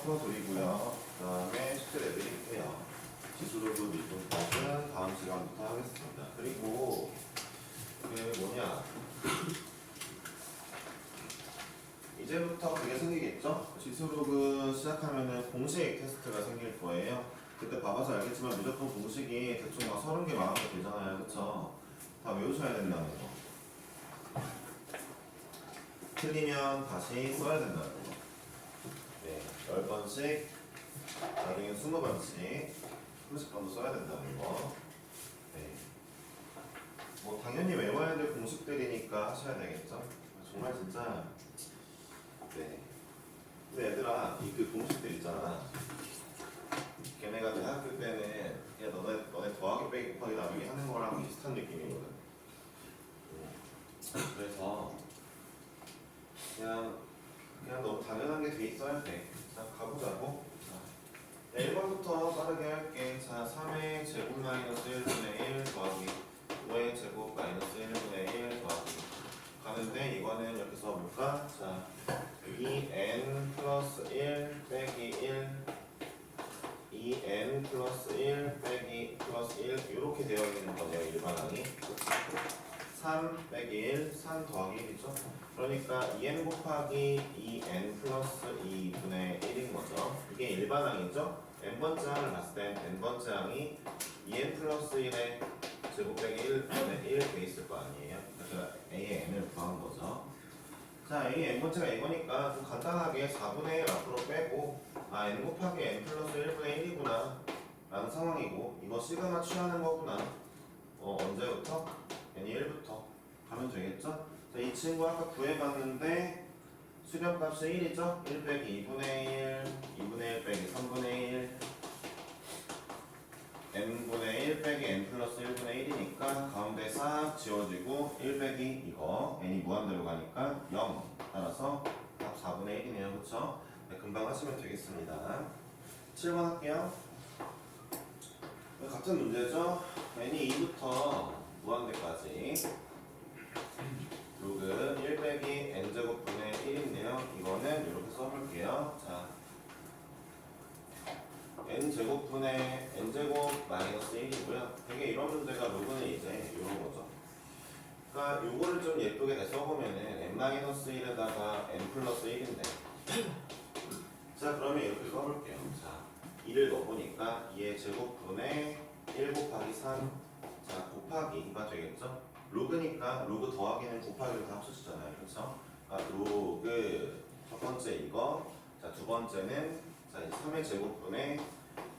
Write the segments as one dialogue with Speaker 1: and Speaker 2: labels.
Speaker 1: 풀어드리고요. 그 다음에 숙제 내드릴게요. 지수로그 미분법은 다음 시간부터 하겠습니다. 그리고 이제부터 그게 생기겠죠? 지수로그 시작하면은 공식 테스트가 생길 거예요. 그때 봐봐서 알겠지만 무조건 공식이 대충 막 30개, 40개 되잖아요. 그쵸? 다 외우셔야 된다는 거. 틀리면 다시 써야 된다는 거. 네, 10번씩, 나중에 20번씩, 30번도 써야 된다는 거. 네. 뭐, 당연히 외워야 될 공식들이니까 하셔야 되겠죠? 정말 진짜, 네. 근데 얘들아, 이 그 공식들 있잖아. 걔네가 대학교 때는 그냥 너네 더하기 빼기 곱하기 나누기 하는 거랑 비슷한 느낌이거든. 그래서 그냥 너무 당연한 게 돼 있어야 돼. 자, 가보자고. 자, 1번부터 빠르게 할게. 자, 3의 제곱 마이너스 1분의 1 더하기 5의 제곱 마이너스 1분의 1 더하기 가는데 이거는 이렇게 써볼까? 자, 2n 플러스 1 빼기 1 2n 플러스 1 빼기 플러스 1 이렇게 되어 있는 거네요. 일반항이 3 빼기 1 3 더하기 1이죠. 그러니까 2n 곱하기 2n 플러스 2분의 1인 거죠. 이게 일반항이죠. n번째 항을 봤을 땐 n번째 항이 2n 플러스 1의 제곱 빼기 1분의 1 돼 있을 거 아니에요. 그러니까 a의 n을 구한 거죠. 자, a n번째가 이거니까 좀 간단하게 4분의 1 앞으로 빼고 n 곱하기 n 플러스 1분의 1이구나 라는 상황이고 이거 시그마 취하는 거구나. 언제부터? n이 1부터 가면 되겠죠? 자, 이 친구 아까 구해봤는데 수렴값이 1이죠? 1 빼기 2분의 1 2분의 1 빼기 3분의 1 n분의 1 빼기 n 플러스 1분의 1이니까 가운데 싹 지워지고 1 빼기 이거 n이 무한대로 가니까 0 따라서 답 4분의 1이네요. 그쵸? 네, 금방 하시면 되겠습니다. 7번 할게요. 같은 문제죠? n이 2부터 무한대까지 로그 1 빼기 n제곱분의 1인데요. 이거는 이렇게 써볼게요. 자, n제곱분의 n제곱 마이너스 1이고요. 되게 이런 문제가 로그는 이제 이런 거죠. 그러니까 요거를 좀 예쁘게 써보면은 n-1에다가 n 플러스 1인데 자, 그러면 이렇게 써볼게요. 자, 2를 넣어보니까 2의 제곱분의 1 곱하기 3 자, 곱하기가 되겠죠? 로그니까 로그 더하기는 곱하기를 다 합쳐주잖아요. 그렇죠? 로그 첫 번째 이거 자, 두 번째는 자, 3의 제곱분의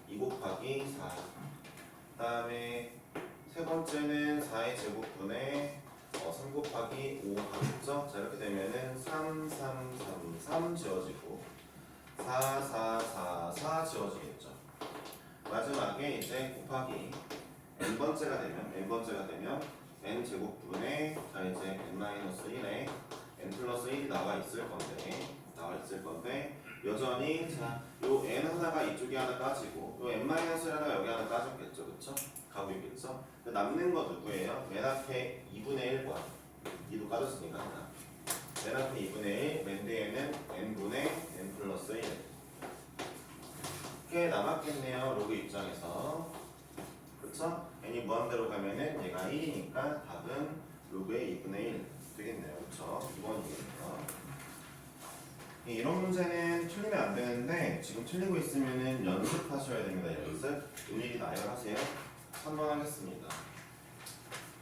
Speaker 1: 2 곱하기 4 그 다음에 세 번째는 4의 제곱분의 3 곱하기 5 가겠죠? 자, 이렇게 되면은 3, 3, 3, 3 지워지고 4, 4, 4, 4 지워지겠죠? 마지막에 이제 곱하기 n번째가 되면 n 제곱분의 자, 이제 n-1에 n 플러스 1이 나와 있을 건데 여전히 자, 요 n 하나가 이쪽에 하나 빠지고 요 n-1하나가 여기 하나 빠졌겠죠. 그쵸? 가고 있겠죠? 남는 거 누구예요? 맨 앞에 2분의 1과 2도 빠졌으니까 하나 맨 앞에 2분의 1, 맨 뒤에는 n분의 n 플러스 1 꽤 남았겠네요. 로그 입장에서 그쵸? n이 무한대로 가면은 얘가 1이니까 답은 로그의 2분의 1 되겠네요. 그쵸? 2번이겠네요. 이런 문제는 틀리면 안 되는데 지금 틀리고 있으면은 연습하셔야 됩니다. 연습. 일일이 나열하세요. 3번 하겠습니다.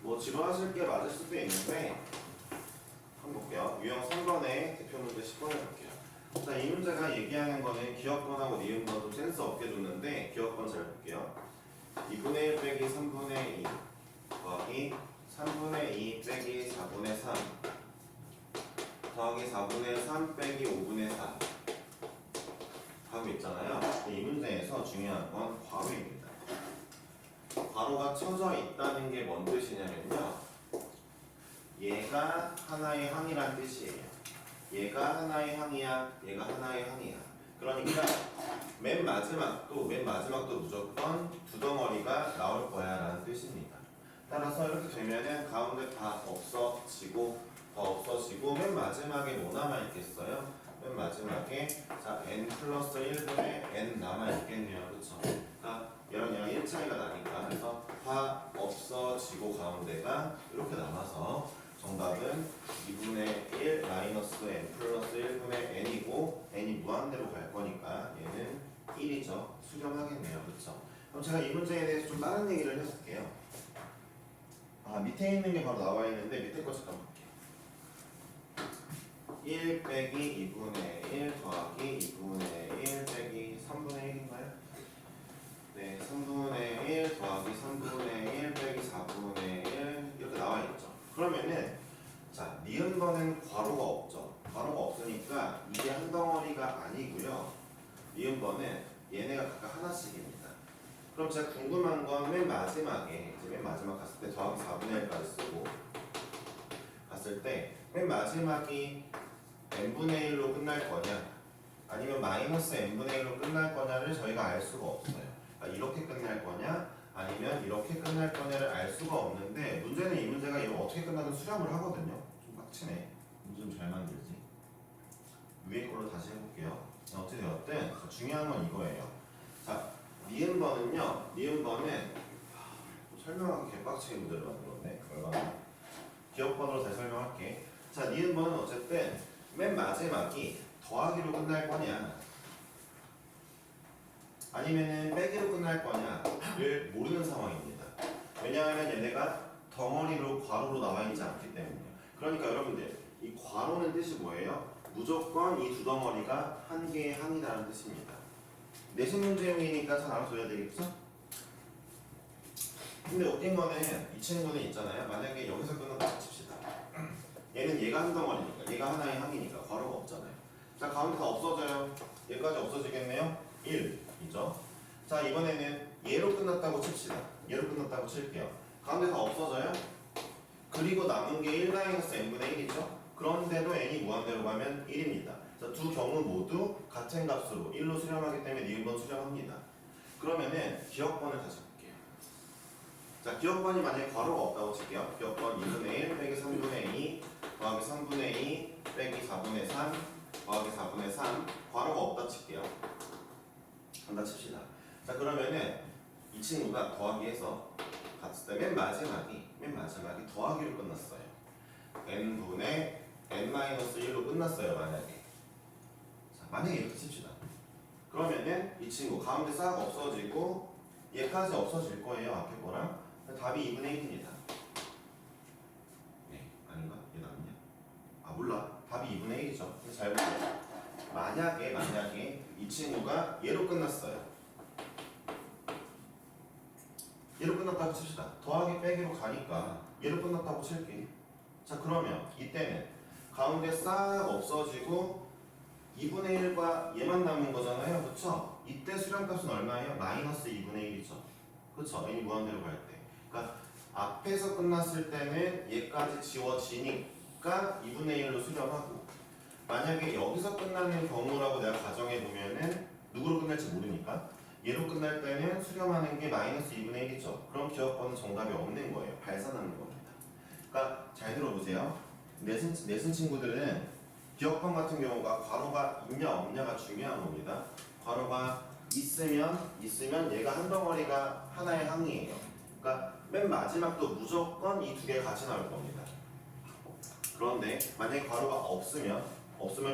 Speaker 1: 뭐 지루하실 게 맞을 수도 있는데 한번 볼게요. 유형 3번에 대표 문제 10번 해볼게요. 자, 이 문제가 얘기하는 거는 기억번하고 니은번 좀 센스 없게 줬는데 기억번 잘 볼게요. 2분의 1 빼기 3분의 2 더하기 3분의 2 빼기 4분의 3 더하기 4분의 3 빼기 5분의 4 괄호 있잖아요. 이 문제에서 중요한 건 괄호입니다. 괄호가 쳐져 있다는 게 뭔 뜻이냐면요. 얘가 하나의 항이란 뜻이에요. 얘가 하나의 항이야, 얘가 하나의 항이야. 그러니까 맨 마지막도 무조건 두 덩어리가 나올 거야 라는 뜻입니다. 따라서 이렇게 되면은 가운데 다 없어지고 맨 마지막에 뭐 남아있겠어요? 맨 마지막에 자 n 플러스 1분의 n 남아있겠네요. 그쵸? 그러니까 얘랑 1차이가 나니까 그래서 다 없어지고 가운데가 이렇게 남아서 정답은 2분의 1 마이너스 n 플러스 1분의 n이고 n이 무한대로 갈 거니까 얘는 1이죠. 수렴하겠네요. 그쵸? 그럼 제가 이 문제에 대해서 좀 다른 얘기를 해볼게요. 밑에 있는 게 바로 나와 있는데 밑에 거 잠깐 볼게요. 1 빼기 2분의 1 더하기 2분의 1 빼기 3분의 1인가요? 네, 3분의 1 더하기 3분의 1 빼기 4분의 1 이렇게 나와 있죠. 그러면은 자, 니은 번은 괄호가 없죠. 괄호가 없으니까 이게 한 덩어리가 아니고요. 니은 번은 얘네가 각각 하나씩입니다. 그럼 제가 궁금한 건 맨 마지막에 이제 맨 마지막 갔을 때 더하기 4분의 1까지 쓰고 갔을 때 맨 마지막이 n분의 1로 끝날 거냐 아니면 마이너스 n분의 1로 끝날 거냐를 저희가 알 수가 없어요. 그러니까 이렇게 끝날 거냐 아니면 이렇게 끝날 거냐를 알 수가 없는데 문제는 이 문제가 이거 어떻게 끝나든 수렴을 하거든요. 좀 빡치네. 문제 좀 잘 만들지. 위에 걸로 다시 해볼게요. 어떻게 되었든 중요한 건 이거예요. 자, 니은번은요. 니은번은 설명하기 개빡치게 문제를 만들었네. 얼마나 기억번으로 다시 설명할게. 자, 니은번은 어쨌든 맨 마지막이 더하기로 끝날 거냐 아니면은 빼기로 끝날 거냐를 모르는 상황입니다. 왜냐하면 얘네가 덩어리로 괄호로 나와 있지 않기 때문이에요. 그러니까 여러분들 이 괄호는 뜻이 뭐예요? 무조건 이 두 덩어리가 한 개의 항이라는 뜻입니다. 내신 문제용이니까 잘 알아둬야 되겠죠? 근데 웃긴 거는 이 친구는 있잖아요. 만약에 여기서 끊는다고 칩시다. 얘는 얘가 한 덩어리니까 얘가 하나의 항이니까 괄호가 없잖아요. 자, 가운데 다 없어져요. 얘까지 없어지겠네요. 1이죠. 자, 이번에는 얘로 끝났다고 칩시다. 얘로 끝났다고 칠게요. 가운데 다 없어져요. 그리고 남은 게 1-n분의 1이죠. 그런데도 n이 무한대로 가면 1입니다. 자, 두 경우 모두 같은 값으로 1로 수렴하기 때문에 니은번 수렴합니다. 그러면은 기억번을 다시 볼게요. 자, 기억번이 만약에 괄호가 없다고 칠게요. 기억번 2분의 1 빼기 3분의 2 더하기 3분의 2 빼기 4분의 3 더하기 4분의 3 괄호가 없다 칠게요. 한다 칩시다. 자, 그러면은 이 친구가 더하기해서 갔을 때 맨 마지막이 더하기로 끝났어요. n분의 n-1로 끝났어요. 만약에 이렇게 칩시다. 그러면은 이 친구 가운데 싹 없어지고 얘까지 없어질 거예요. 앞에 거랑. 답이 2분의 1입니다. 네, 아닌가? 얘 나왔냐? 몰라. 답이 2분의 1이죠. 잘 보세요. 만약에 이 친구가 얘로 끝났어요. 얘로 끝났다고 칩시다. 더하기 빼기로 가니까 얘로 끝났다고 칠게. 자, 그러면 이때는 가운데 싹 없어지고 2분의 1과 얘만 남은 거잖아요. 그쵸? 이때 수렴값은 얼마예요? 마이너스 2분의 1이죠. 그쵸? n이 무한대로 갈 때. 그러니까 앞에서 끝났을 때는 얘까지 지워지니까 2분의 1로 수렴하고 만약에 여기서 끝나는 경우라고 내가 가정해보면은 누구로 끝날지 모르니까 얘로 끝날 때는 수렴하는 게 마이너스 2분의 1이죠. 그럼 기억번은 정답이 없는 거예요. 발산하는 겁니다. 그러니까 잘 들어보세요. 내신 친구들은 기억번 같은 경우가 괄호가 있냐 없냐가 중요한 겁니다. 괄호가 있으면 얘가 한 덩어리가 하나의 항이에요. 그러니까 맨 마지막도 무조건 이 두 개 같이 나올 겁니다. 그런데 만약에 괄호가 없으면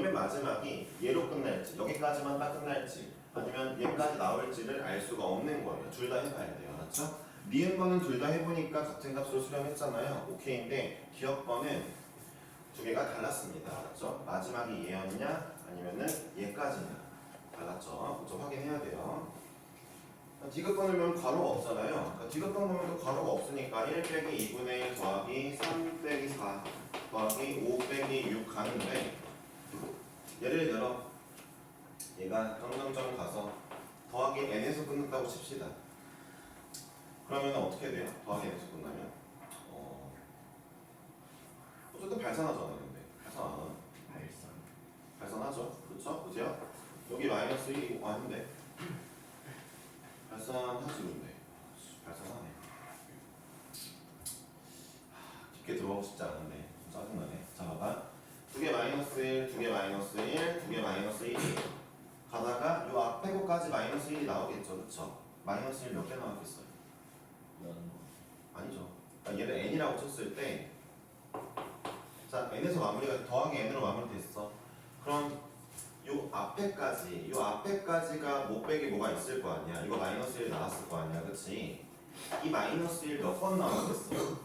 Speaker 1: 맨 마지막이 얘로 끝날지 여기까지만 딱 끝날지 아니면 얘까지 나올지를 알 수가 없는 거예요. 둘 다 해봐야 돼요. 맞죠? 니은번은 둘 다 해보니까 같은 값으로 수렴했잖아요. 오케이인데 기억번은 두 개가 달랐습니다. 맞죠? 마지막이 얘였냐 아니면은 얘까지냐 달랐죠? 그죠? 확인해야 돼요. 디귿번을 보면 괄호가 없잖아요. 그러니까 디귿번 보면 또 괄호가 없으니까 1 빼기 2분의 1 더하기 3 빼기 4 더하기 5 빼기 6 가는데 예를 들어 얘가 점점점 가서 더하기 n에서 끝났다고 칩시다. 그러면 어떻게 돼요? 더하기 n에서 끝나면 어쨌든 발산하잖아요. 근데 발산 안 하나? 발산하죠. 그렇죠? 그죠? 여기 마이너스 1이고 아닌데 발산하지 근데 발산하네. 깊게 들어가고 싶지 않은데 짜증나네. 자, 봐봐. 두 개 마이너스 플러스 1, 2개 마이너스 1, 2개 마이너스 1이에요. 가다가 요 앞에 거까지 마이너스 1이 나오겠죠, 그쵸? 마이너스 1 몇 개 나왔겠어요? 아니죠. 그러니까 얘를 n이라고 쳤을 때, 자 n에서 마무리가 더하기 n으로 마무리됐어. 그럼 요 앞에까지가 못 빼기 뭐가 있을 거 아니야. 이거 마이너스 1 나왔을 거 아니야, 그치? 이 마이너스 1 몇 번 나왔겠어?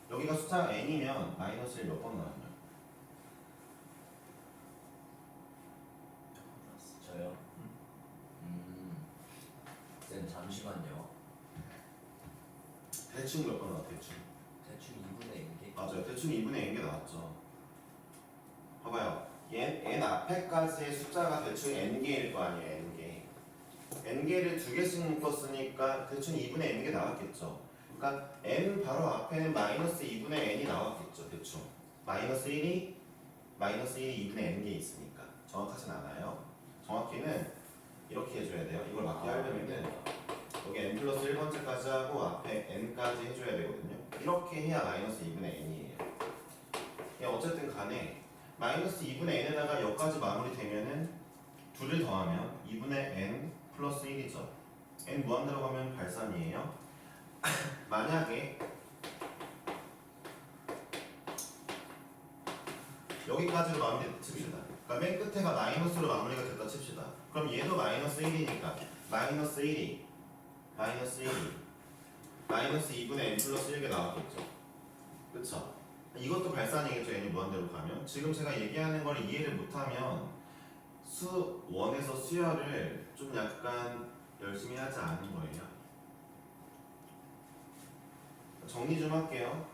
Speaker 1: 여기가 숫자 n이면 마이너스 1 몇 번 나왔냐?
Speaker 2: 저요? 쌤 잠시만요.
Speaker 1: 대충 몇 번 나와, 대충?
Speaker 2: 대충 2분의 1개?
Speaker 1: 맞아요. 대충 2분의 n개 나왔죠. 봐봐요. n 앞에까지의 숫자가 대충 n개일 거 아니에요, n개. n개를 두 개씩 묶었으니까 대충 2분의 n개 나왔겠죠. 그러니까 n 바로 앞에는 마이너스 2분의 n이 나왔겠죠, 대충. 마이너스 1이 2분의 n개 있으니까. 정확하진 않아요. 정확히는 이렇게 해줘야 돼요. 이걸 맞게 하려면은 여기 n 플러스 1번째까지 하고 앞에 n까지 해줘야 되거든요. 이렇게 해야 마이너스 2분의 n이에요. 어쨌든 간에 마이너스 2분의 n에다가 여기까지 마무리되면은 둘을 더하면 2분의 n 플러스 1이죠. n 무한 들어가면 발산이에요. 만약에 여기까지로 마무리 칩시다. 그러니까 맨 끝에가 마이너스로 마무리가 됐다 칩시다. 그럼 얘도 마이너스 1이니까 마이너스 1이 마이너스 2분의 n 플러스 1개 나왔겠죠. 그쵸? 이것도 발산이겠죠. n이 무한대로 가면. 지금 제가 얘기하는 걸 이해를 못하면 수 1에서 수열을 좀 약간 열심히 하지 않은 거예요. 정리 좀 할게요.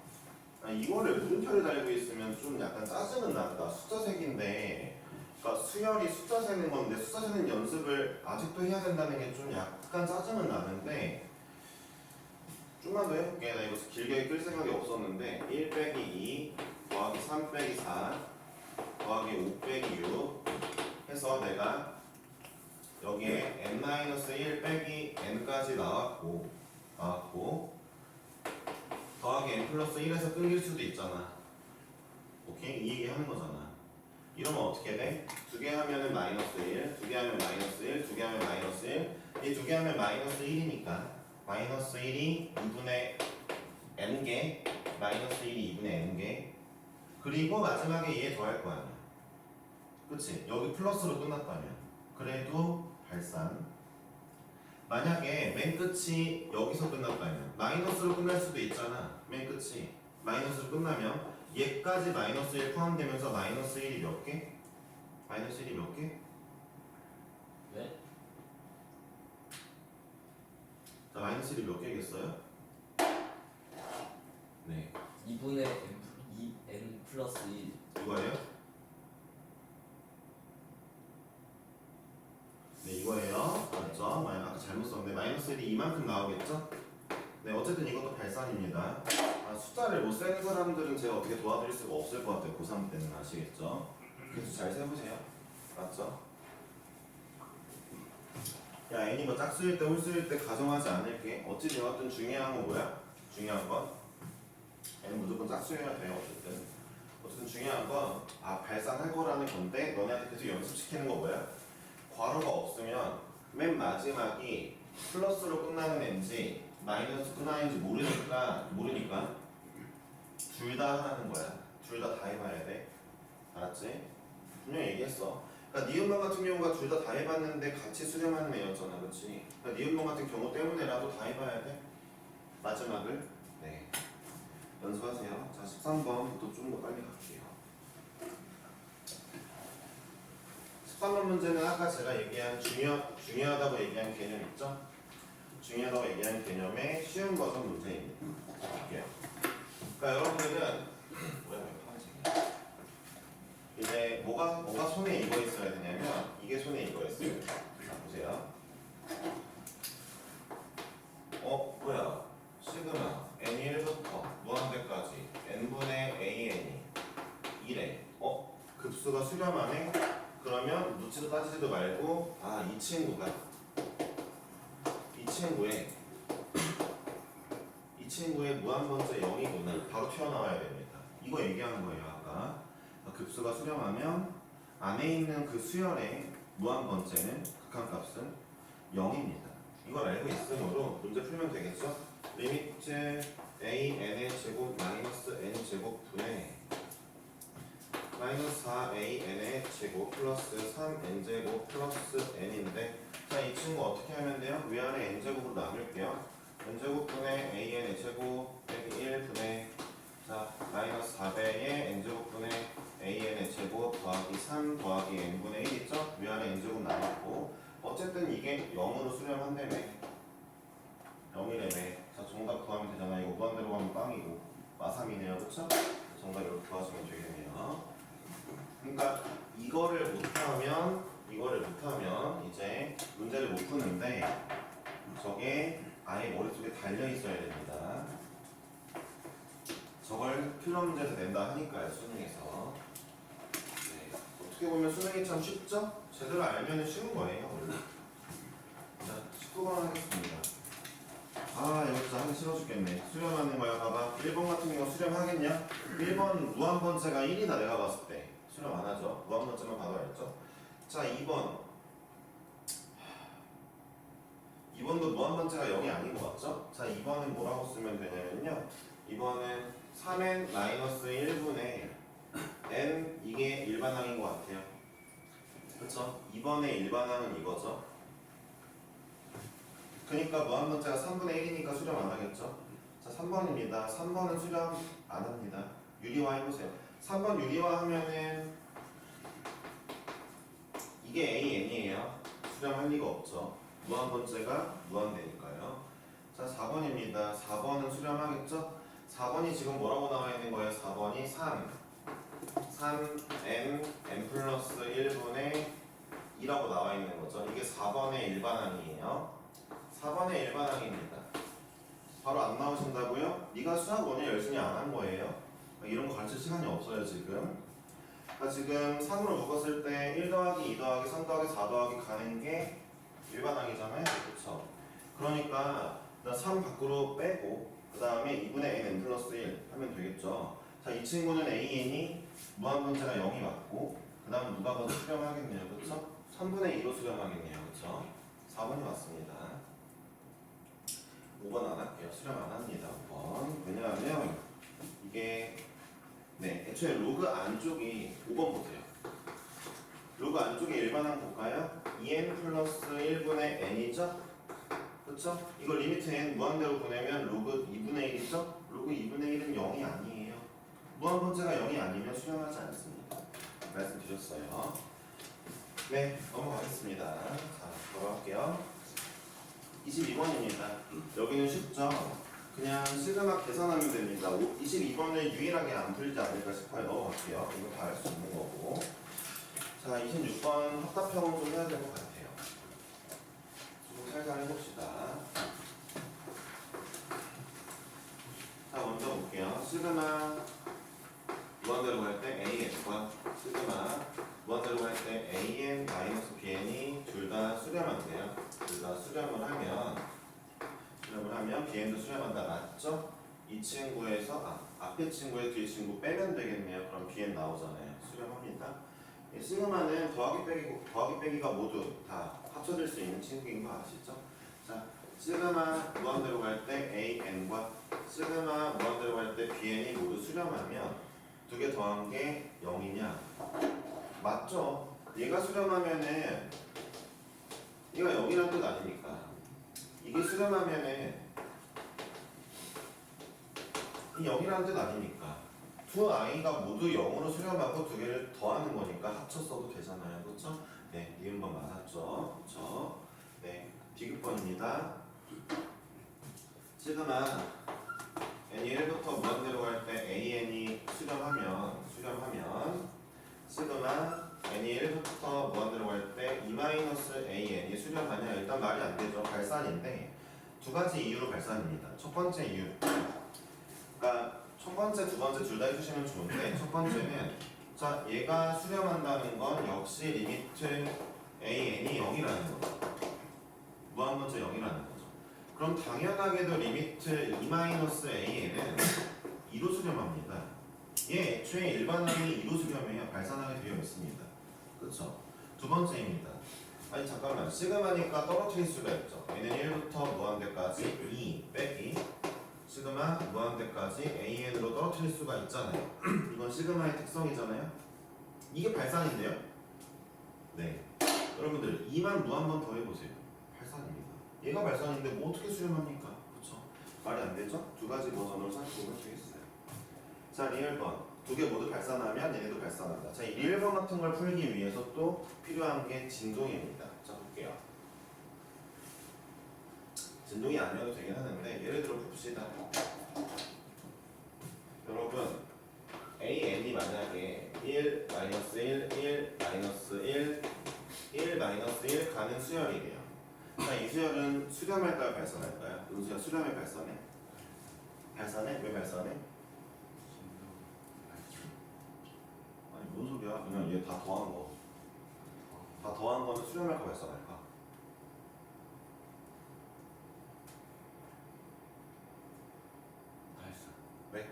Speaker 1: 이거를 물음표를 달고 있으면 좀 약간 짜증은 난다. 숫자 색인데, 그러니까 수열이 숫자 세는 건데 숫자 세는 연습을 아직도 해야 된다는 게 좀 약간 짜증은 나는데, 좀만 더 해볼게. 나 이거 길게 끌 생각이 없었는데 1 빼기 2 더하기 3 빼기 4 더하기 5 빼기 6 해서 내가 여기에 n-1 빼기 n까지 나왔고 더하기 n 플러스 1에서 끊길 수도 있잖아. 오케이? 이 얘기 하는 거잖아. 이러면 어떻게 돼? 두 개 하면은 마이너스 1, 두 개 하면 마이너스 1, 두 개 하면 마이너스 1, 이 두 개 하면 마이너스 1이니까 마이너스 1이 2분의 n개, 마이너스 1이 2분의 n개, 그리고 마지막에 얘 더할 거 아니야. 그치? 여기 플러스로 끝났다면 그래도 발산. 만약에 맨 끝이 여기서 끝났다면 마이너스로 끝날 수도 있잖아. 맨 끝이 마이너스로 끝나면 얘까지 마이너스 1 포함되면서 마이너스 1이 몇 개? 마이너스 1이 몇 개?
Speaker 2: 네?
Speaker 1: 자, 마이너스 1이 몇 개겠어요? 네.
Speaker 2: 2분의 n 플러스 1.
Speaker 1: 이거예요? 네, 이거예요. 맞죠? 아까 잘못 썼는데 마이너스 1이 이만큼 나오겠죠? 네, 어쨌든 이것도 발산입니다. 숫자를 못 세는 사람들은 제가 어떻게 도와드릴 수가 없을 것 같아요. 고3 때는 아시겠죠? 그래서 잘 세보세요. 맞죠? 야, n이 뭐 짝수일 때 홀수일 때 가정하지 않을게. 어찌 되었든 중요한 건 뭐야? 중요한 건 n은 무조건 짝수여야 돼요. 어쨌든 중요한 건 발산할 거라는 건데 너네한테 계속 연습시키는 거 뭐야? 괄호가 없으면 맨 마지막이 플러스로 끝나는 n지 마이너스 끝나는지 모르니까 둘 다 하라는 거야. 둘 다 해봐야 돼. 알았지? 분명히 얘기했어. 그러니까 니은번 같은 경우가 둘 다 해봤는데 같이 수렴하는 애였잖아, 그렇지? 그러니까 니은번 같은 경우 때문에라도 다 해봐야 돼. 마지막을. 네. 연습하세요. 자, 13번부터 좀 더 빨리 갈게요. 13번 문제는 아까 제가 얘기한 중요하다고 얘기한 개념 있죠? 중요하다고 얘기한 개념의 쉬운 버전 문제입니다. 볼게요. 그러니까 여러분들은 뭐야, 파란색이야. 이제 뭐가 손에 익어 있어야 되냐면 이게 손에 익어 있어요. 자, 보세요. 뭐야? 시그마 n1부터 무한대까지 n분의 an이 1에 급수가 수렴하네? 그러면 묻지도 따지지도 말고 이 친구의 무한번째 0이구나 바로 튀어나와야 됩니다. 이거 얘기하는 거예요. 아까 급수 복수가 수렴하면 안에 있는 그 수열의 무한번째는 극한값은 0입니다. 이걸 알고 있으므로 문제 풀면 되겠죠? 리미트 a n의 제곱 마이너스 n 제곱 분의 마이너스 4an의 제곱 플러스 3n 제곱 플러스 n인데, 자, 이 친구 어떻게 하면 돼요? 위아래 n제곱으로 나눌게요. n제곱분의 an의 제곱 빼기 1분의 자 마이너스 4배의 n제곱분의 an의 제곱 더하기 3 더하기 n분의 1 있죠? 위아래 n제곱 나눴고, 어쨌든 이게 0으로 수렴한다며. 0이라며. 자, 정답 구하면 되잖아. 이거 무한대로 가면 빵이고 마삼이네요. 그쵸? 정답 이렇게 구하시면 되겠네요. 그러니까 이거를 못하면 이제 문제를 못 푸는데, 저게 아예 머릿속에 달려 있어야 됩니다. 저걸 필러 문제에서 낸다 하니까요, 수능에서. 네. 어떻게 보면 수능이 참 쉽죠? 제대로 알면 쉬운 거예요, 원래. 자, 19번 하겠습니다. 아, 이거 진짜 하기 싫어 죽겠네. 수렴하는 거야. 봐봐. 1번 같은 경우 수렴하겠냐? 1번 무한번째가 1이다, 내가 봤을 때. 수렴 안 하죠. 무한번째만 봐도 알죠? 자, 2번도 무한번째가 0이 아닌 것 같죠? 자, 2번은 뭐라고 쓰면 되냐면요. 2번은 3n 마이너스 1분의 n, 이게 일반항인 것 같아요. 그쵸? 2번의 일반항은 이거죠. 그러니까 무한번째가 3분의 1이니까 수렴 안 하겠죠? 자, 3번입니다. 3번은 수렴 안 합니다. 유리화 해보세요. 3번 유리화 하면은 이게 AN이에요. 수렴할 리가 없죠. 무한번째가 무한대니까요. 자, 4번입니다. 4번은 수렴하겠죠? 4번이 지금 뭐라고 나와 있는 거예요? 4번이 3n 플러스 1분의 2라고 나와 있는 거죠. 이게 4번의 일반항이에요. 4번의 일반항입니다. 바로 안 나오신다고요? 네가 수학 원을 열심히 안 한 거예요. 이런 거 가르칠 시간이 없어요, 지금. 그러니까 지금 3으로 묶었을 때 1 더하기 2 더하기 3 더하기 4 더하기 가는 게 일반항이잖아요. 그쵸? 그러니까 3 밖으로 빼고 그 다음에 2분의 n 플러스 1 하면 되겠죠. 자, 이 친구는 an이 무한번째가 0이 맞고, 그 다음 누가 봐도 수렴하겠네요. 그쵸? 3분의 2로 수렴하겠네요. 그쵸? 4번이 맞습니다. 5번 안 할게요. 수렴 안 합니다. 5번. 왜냐하면 이게 애초에 로그 안쪽이 5번 보세요. 로그 안쪽에 일반항 볼까요? 2n 플러스 1분의 n이죠? 그쵸? 이거 리미트 n 무한대로 보내면 로그 2분의 1이죠? 로그 2분의 1은 0이 아니에요. 무한번째가 0이 아니면 수렴하지 않습니다. 말씀드렸어요. 네, 넘어가겠습니다. 자, 돌아갈게요. 22번입니다. 여기는 쉽죠? 그냥 시그마 계산하면 됩니다. 22번을 유일하게 안 풀리지 않을까 싶어요. 넘어갈게요. 이거 다 할 수 있는 거고. 자, 26번 합답형은 좀 해야 될 것 같아요. 좀 살살 해봅시다. 자, 먼저 볼게요. 시그마 무한대로 갈 때 AN과 시그마 무한대로 갈 때 AN 마이너스 BN이 둘 다 수렴한대요. 둘 다 수렴을 하면 BN도 수렴한다. 맞죠? 이 친구에서 앞에 친구에 뒤에 친구 빼면 되겠네요. 그럼 BN 나오잖아요. 수렴합니다. 시그마는 더하기 빼기가 모두 다 합쳐질 수 있는 친구인 거 아시죠? 자, 시그마 무한대로 갈 때 AN과 시그마 무한대로 갈 때 BN이 모두 수렴하면 두 개 더한 게 0이냐? 맞죠? 얘가 수렴하면은 얘가 0이라는 뜻 아닙니까? 이게 수렴하면은 이 0이라는 뜻 아닙니까? 두 아이가 모두 0으로 수렴하고 두 개를 더하는 거니까 합쳐 써도 되잖아요. 그렇죠? 네, 니은번 맞았죠? 그렇죠? 네, 디귿번입니다. 시그마 n이 1부터 무한대로 갈 때 an이 수렴하면 시그마 n이 1부터 무한대로 갈 때 2-an이 수렴하냐? 일단 말이 안 되죠. 발산인데 두 가지 이유로 발산입니다. 첫 번째 이유, 그러니까 첫 번째, 두 번째 둘 다 해주시면 좋은데, 첫 번째는 자, 얘가 수렴한다는 건 역시 리미트 an이 0이라는 거죠. 무한번째 0이라는 거죠. 그럼 당연하게도 리미트 2-an은 2로 수렴합니다. 얘 애초에 일반항이 2로 수렴해요. 발산하게 되어 있습니다. 그쵸? 두 번째입니다. 아니 잠깐만, 시그마니까 떨어뜨릴 수가 있죠. 얘는 1부터 무한대까지 2 빼기 시그마 무한대까지 AN으로 떨어뜨릴 수가 있잖아요. 이건 시그마의 특성이잖아요. 이게 발산인데요. 네, 여러분들 2만 무 한 번 더 해보세요. 발산입니다. 얘가 발산인데 뭐 어떻게 수렴합니까? 그쵸? 말이 안 되죠? 두 가지 버전으로 살펴보면 되겠어요. 자, 리을번 두 개 모두 발산하면 얘네도 발산한다. 자, 이 리을번 같은 걸 풀기 위해서 또 필요한 게 진동입니다. 자, 볼게요. 진동이 아니어도 되긴 하는데 예를 들어 봅시다. 여러분 AN이 만약에 1, -1, 1, -1, 1, -1 가는 수열이래요. 자, 이 수열은 수렴할까요? 발산할까요? 음수열 수렴에 발산해? 발산해? 왜 발산해? 아니 뭔 소리야? 그냥 얘 다 더한 거. 다 더한 거는 수렴할까 발산할까?
Speaker 3: 발산.
Speaker 1: 왜?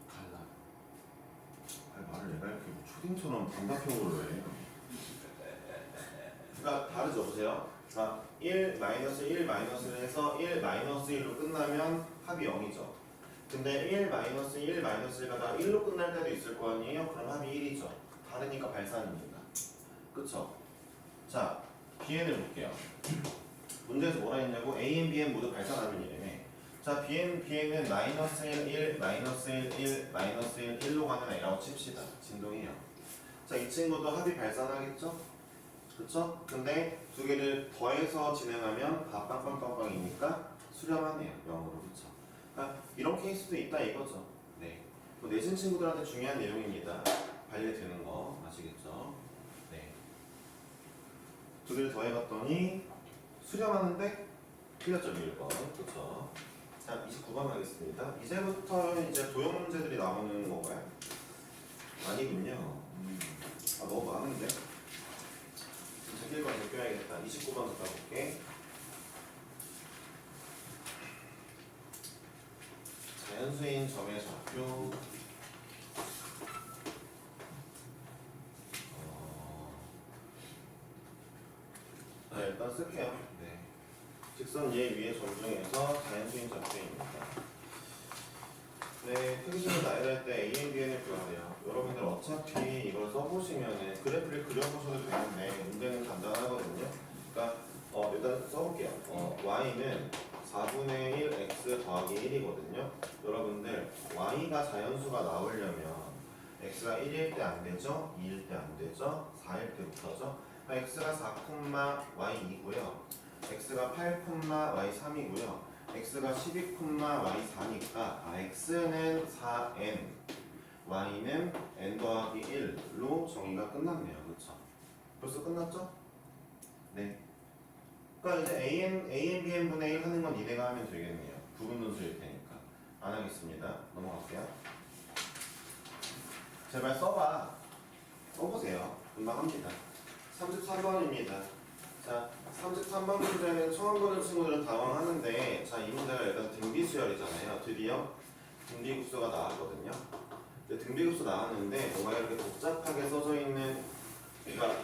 Speaker 3: 갈라.
Speaker 1: 아니 말을 내가 이렇게 뭐 초딩처럼 단답형으로 해. 그러니까 다르죠, 보세요. 자, 1, -1, -1을 해서 1, -1로 끝나면 합이 0이죠. 근데 1, -1, -1가 다 1로 끝날 때도 있을 거 아니에요? 그럼 합이 1이죠. 다르니까 발산입니다. 그쵸? 자, BN을 볼게요. 문제에서 뭐라 했냐고? A, Bn 모두 발산하면 이래네. 자, Bn은 -1, -1, -1, 1, -1, 1로 가는 A라고 칩시다. 진동이요. 자, 이 친구도 합이 발산하겠죠? 그쵸? 근데 두 개를 더해서 진행하면 다 빵빵빵빵이니까 수렴하네요. 0으로. 그쵸? 그러니까 이런 케이스도 있다 이거죠. 네. 뭐 내신 친구들한테 중요한 내용입니다. 관리되는 거 아시겠죠? 네. 두 개를 더해봤더니 수렴하는데 틀렸죠, 1번. 그쵸? 자, 29번 하겠습니다. 이제부터 이제 도형 문제들이 나오는 건가요? 아니군요. 아, 너무 많은데? 제낄 건 제껴야겠다. 29번 갖다 볼게. 자연수인 점의 좌표. 네, 일단 쓸게요. 네. 직선 얘 위에 점중해서 자연수인 좌표입니다. 네, 크기식을 나열할 때 A, Bn을 구하래요. 여러분들 어차피 이걸 써보시면은 그래프를 그려보셔도 되는데 문제는 간단하거든요. 그러니까 일단 써볼게요. y는 4분의 1 x 더하기 1이거든요. 여러분들 y가 자연수가 나오려면 x가 1일 때 안 되죠? 2일 때 안 되죠? 4일 때부터죠? x가 4,y2고요. x가 8,y3이고요. x가 12,y4니까 x는 4n, y는 n 더하기 1로 정의가 끝났네요. 그렇죠? 벌써 끝났죠? 네. 그러니까 이제 an, bn 분의 1 하는 건 니네가 하면 되겠네요. 부분분수일 테니까. 안 하겠습니다. 넘어갈게요. 제발 써봐. 써보세요. 금방 합니다. 33번입니다. 자, 33번 문제는 처음 보는 친구들은 당황하는데, 자, 이 문제가 일단 등비수열이잖아요. 드디어 등비급수가 나왔거든요. 근데 등비급수 나왔는데 뭔가 이렇게 복잡하게 써져 있는, 그러니까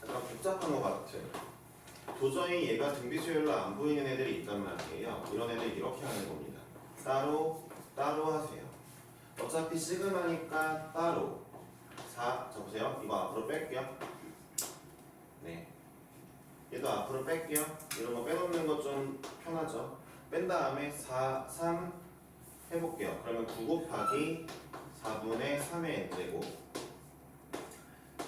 Speaker 1: 약간 복잡한 것 같은, 도저히 얘가 등비수열로 안 보이는 애들이 있단 말이에요. 이런 애들 이렇게 하는 겁니다. 따로 하세요. 어차피 시그마니까 따로. 자, 보세요. 이거 앞으로 뺄게요. 네. 얘도 앞으로 뺄게요. 이런 거 빼놓는 거 좀 편하죠. 뺀 다음에 4, 3 해볼게요. 그러면 9 곱하기 4분의 3의 n제곱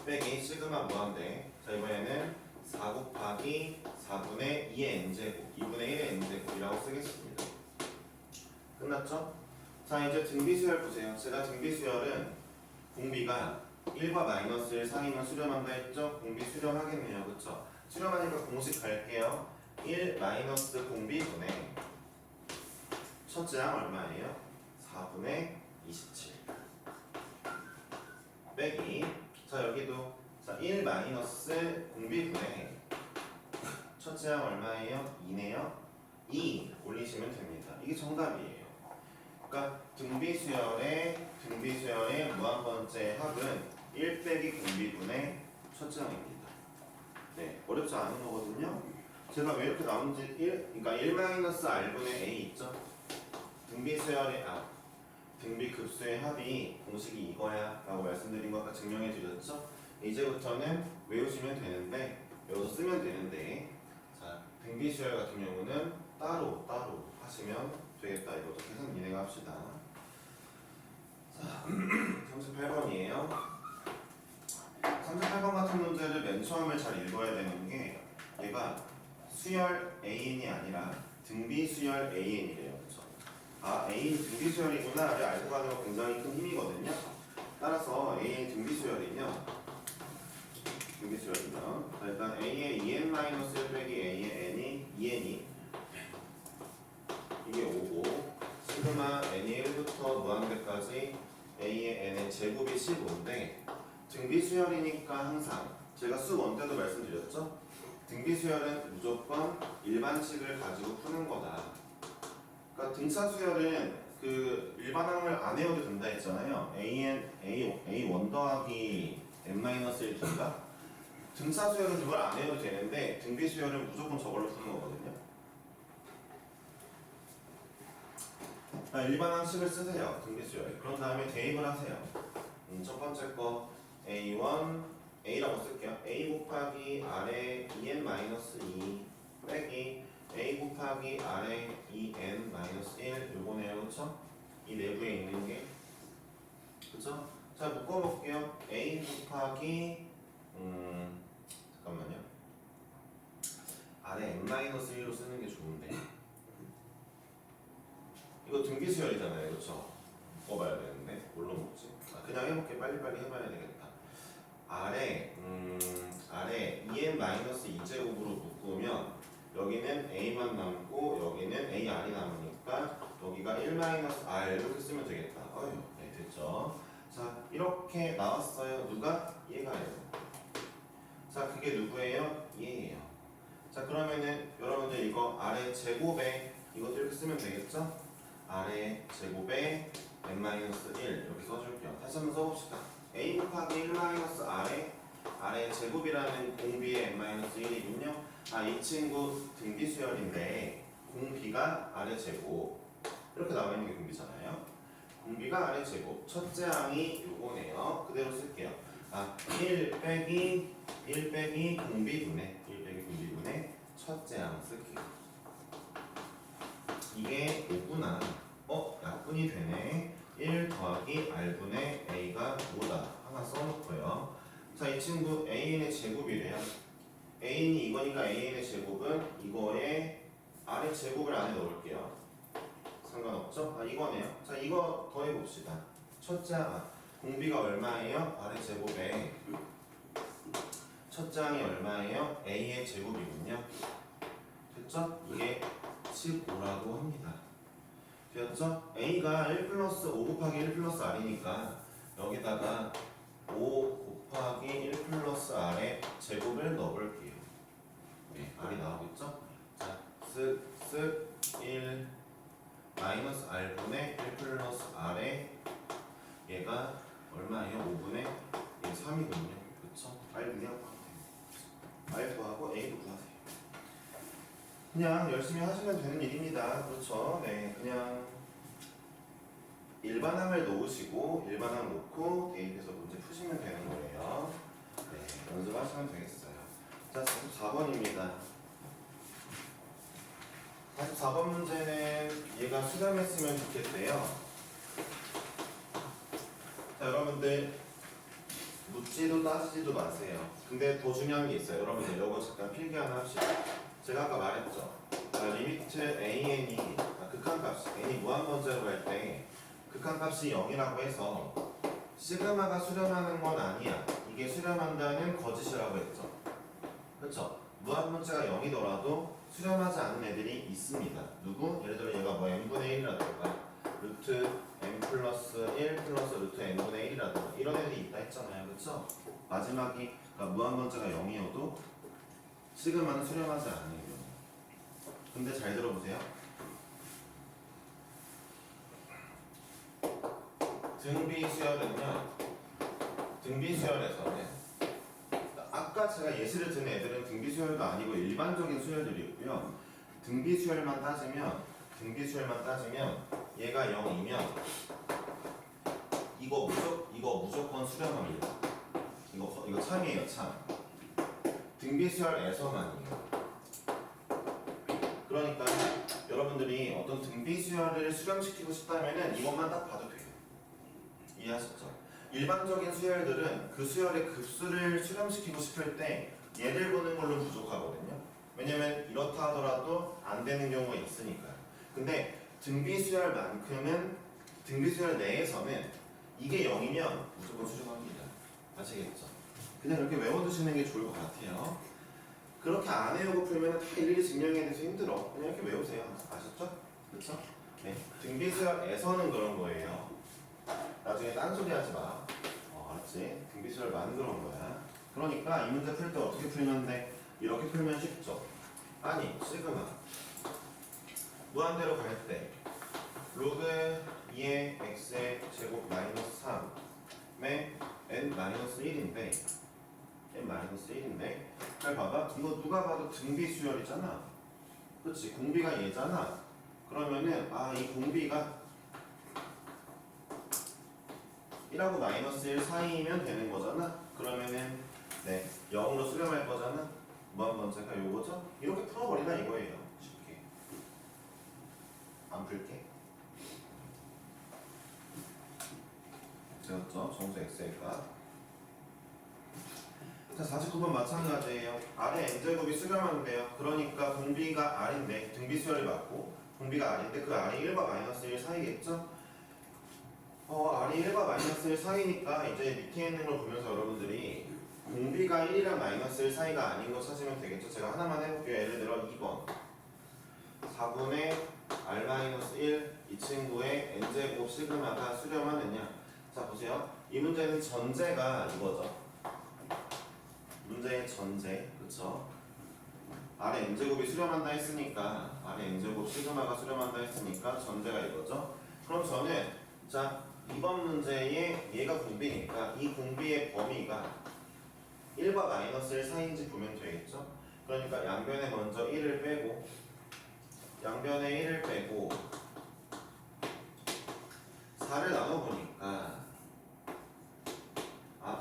Speaker 1: 빼기 시그마 무한대. 자, 이번에는 4 곱하기 4분의 2의 n제곱 2분의 1의 n제곱이라고 쓰겠습니다. 끝났죠? 자, 이제 등비수열 보세요. 제가 등비수열은 공비가 1과 -1 사이면 수렴한다 했죠? 공비 수렴하겠네요. 그쵸? 수렴하니까 공식 갈게요. 1 마이너스 공비분의 첫째 항 얼마예요? 4분의 27 빼기, 자 여기도 자 1 마이너스 공비분의 첫째 항 얼마예요? 2네요. 2 올리시면 됩니다. 이게 정답이에요. 그러니까 등비수열의 무한번째 합은 1 빼기 공비분의 첫째 항입니다. 네, 어렵지 않은 거거든요. 제가 왜 이렇게 나오는지 그러니까 1-r분의 a 있죠? 등비급수의 합이 공식이 이거야 라고 말씀드린 거 아까 증명해 드렸죠? 이제부터는 외우시면 되는데 외워서 쓰면 되는데 자, 등비수열 같은 경우는 따로 하시면 되겠다. 이것도 계속 진행합시다. 자, 38번이에요. 38번 같은 문제를 맨 처음에 잘 읽어야 되는 게 얘가 수열 AN이 아니라 등비수열 AN이래요. 그렇죠? 아, AN 등비수열이구나를 알고 가는 거 굉장히 큰 힘이거든요. 따라서 AN 등비수열이면 자, 일단 A의 2n-1 빼기 A의 n이 2n이 이게 5고 시그마 n이 1부터 무한대까지 A의 n의 제곱이 15인데 등비수열이니까 항상 제가 수1 때도 말씀드렸죠? 등비수열은 무조건 일반식을 가지고 푸는 거다. 그러니까 등차수열은 그 일반항을 안 외워도 된다 했잖아요. A1 더하기 n-1인가? 등차수열은 그걸 안 외워도 되는데 등비수열은 무조건 저걸로 푸는 거거든요. 일반항식을 쓰세요. 등비수열. 그런 다음에 대입을 하세요. 첫 번째 거 A1 A라고 쓸게요. A 곱하기 R의 2n-2 빼기 A 곱하기 R의 2n-1 요거네요. 그쵸? 이 내부에 있는 게 그쵸? 자 묶어볼게요. A 곱하기 잠깐만요. R의 n-1로 쓰는 게 좋은데 이거 등비수열이잖아요. 그쵸? 묶어봐야 되는데 뭘로 묶지? 그냥 해볼게. 빨리빨리 해봐야 되겠다. 아래 2n-2제곱으로 묶으면 여기는 a만 남고 여기는 ar이 남으니까 여기가 1-r 이렇게 쓰면 되겠다. 네, 됐죠. 자, 이렇게 나왔어요. 누가? 얘가요. 자, 그게 누구예요? 얘예요. 자, 그러면은 여러분들 이거 아래 제곱에 이것도 이렇게 쓰면 되겠죠? 아래 제곱에 n-1 이렇게 써줄게요. 다시 한번 써봅시다. a 곱하기 1-r의 제곱이라는 공비의 n-1이군요. 이 친구 등비수열인데 공비가 r의 제곱 이렇게 나와 있는 게 공비잖아요. 공비가 r의 제곱 첫째 항이 요거네요. 그대로 쓸게요. 1 빼기 공비분의 첫째 항 쓸게요. 이게 5구나. 약분이 되네. 1 더하기 r분의 a가 5다. 하나 써놓고요. 자, 이 친구 an의 제곱이래요. an이 이거니까 an의 제곱은 이거에 r의 제곱을 안에 넣을게요. 상관없죠? 이거네요. 자, 이거 더해봅시다. 첫째 항 공비가 얼마예요? r의 제곱에 첫째 항이 얼마예요? a의 제곱이군요. 됐죠? 이게 15라고 합니다. 되었죠? a가 1 플러스 5 곱하기 1 플러스 r이니까 여기다가 5 곱하기 1 플러스 r의 제곱을 넣어볼게요. 네, r이 나오겠죠? 자, 쓱 1 마이너스 r분의 1 플러스 r의 얘가 얼마예요? 5분의 3이군요. 그쵸? r 그냥 r 구하고 a도 구하세요. 그냥 열심히 하시면 되는 일입니다. 그렇죠? 네, 그냥 일반항을 놓으시고 일반항 놓고 대입해서 문제 푸시면 되는 거예요. 네, 연습하시면 되겠어요. 자, 44번입니다. 44번 문제는 얘가 수렴했으면 좋겠대요. 자, 여러분들 묻지도 따지지도 마세요. 근데 더 중요한 게 있어요. 여러분들 이거 잠깐 필기 하나 합시다. 제가 아까 말했죠. 리미트 an이 극한값 n이 무한번째로 갈 때 극한값이 0이라고 해서 시그마가 수렴하는 건 아니야. 이게 수렴한다는 거짓이라고 했죠. 그렇죠? 무한번째가 0이더라도 수렴하지 않는 애들이 있습니다. 누구? 예를 들어 얘가 뭐 n분의 1이라든가 루트 n 플러스 1 플러스 루트 n분의 1이라든가 이런 애들이 있다 했잖아요. 그렇죠? 마지막이 그러니까 무한번째가 0이어도 시그마는 수렴하지 않는 경우. 근데 잘 들어보세요. 등비 수열은요. 등비 수열에서는 아까 제가 예시를 든 애들은 등비 수열도 아니고 일반적인 수열들이고요. 등비 수열만 따지면 얘가 0이면 이거 무조건 수렴합니다. 이거 참이에요, 참. 등비 수열에서만이에요. 그러니까 여러분들이 어떤 등비 수열을 수렴시키고 싶다면은 이것만 딱 봐도 돼요. 이해하셨죠? 일반적인 수열들은 그 수열의 급수를 수렴시키고 싶을 때 얘를 보는 걸로 부족하거든요. 왜냐면 이렇다 하더라도 안 되는 경우가 있으니까요. 근데 등비 수열 내에서는 이게 0이면 무조건 수렴합니다. 아시겠죠? 그냥 이렇게 외워두시는 게 좋을 것 같아요. 그렇게 안 외우고 풀면 다 일일이 증명해야 돼서 힘들어. 그냥 이렇게 외우세요. 아셨죠? 그렇죠? 네. 등비 수열에서는 그런 거예요. 나중에 딴소리 하지 마. 알았지? 등비 수열만 그런 거야. 그러니까 이 문제 풀 때 어떻게 풀면 돼? 이렇게 풀면 쉽죠? 아니, 시그마 무한대로 갈 때 로그 2의 x의 제곱 마이너스 3의 n-1인데 잘 봐봐. 이거 누가 봐도 등비 수열이잖아. 그치? 공비가 얘잖아. 그러면은 이 공비가 1하고 마이너스 1 사이면 되는 거잖아. 그러면은 0으로 수렴할 거잖아. 무한번째가 요거죠? 이렇게 풀어버리라 이거예요. 쉽게. 안 풀게. 되었죠? 정수 x의 값. 자, 49번 마찬가지예요. R의 n제곱이 수렴한대요. 그러니까 공비가 R인데 등비 수열이 맞고 공비가 R인데 그 R이 1과 마이너스 1 사이겠죠? R이 1과 마이너스 1 사이니까 이제 밑에 있는 걸 보면서 여러분들이 공비가 1이랑 마이너스 1 사이가 아닌 거 찾으면 되겠죠? 제가 하나만 해볼게요. 예를 들어 2번 4분의 R-1 이 친구의 n제곱 시그마가 수렴하느냐. 자 보세요. 이 문제는 전제가 이거죠. 문제의 전제, 그쵸? R의 n제곱이 수렴한다 했으니까 R의 n제곱 시그마가 수렴한다 했으니까 전제가 이거죠. 그럼 저는 자 2번 문제에 얘가 공비니까 이 공비의 범위가 1과 마이너스 1 사이인지 보면 되겠죠. 그러니까 양변에 먼저 1을 빼고 양변에 1을 빼고 4를 나눠보니까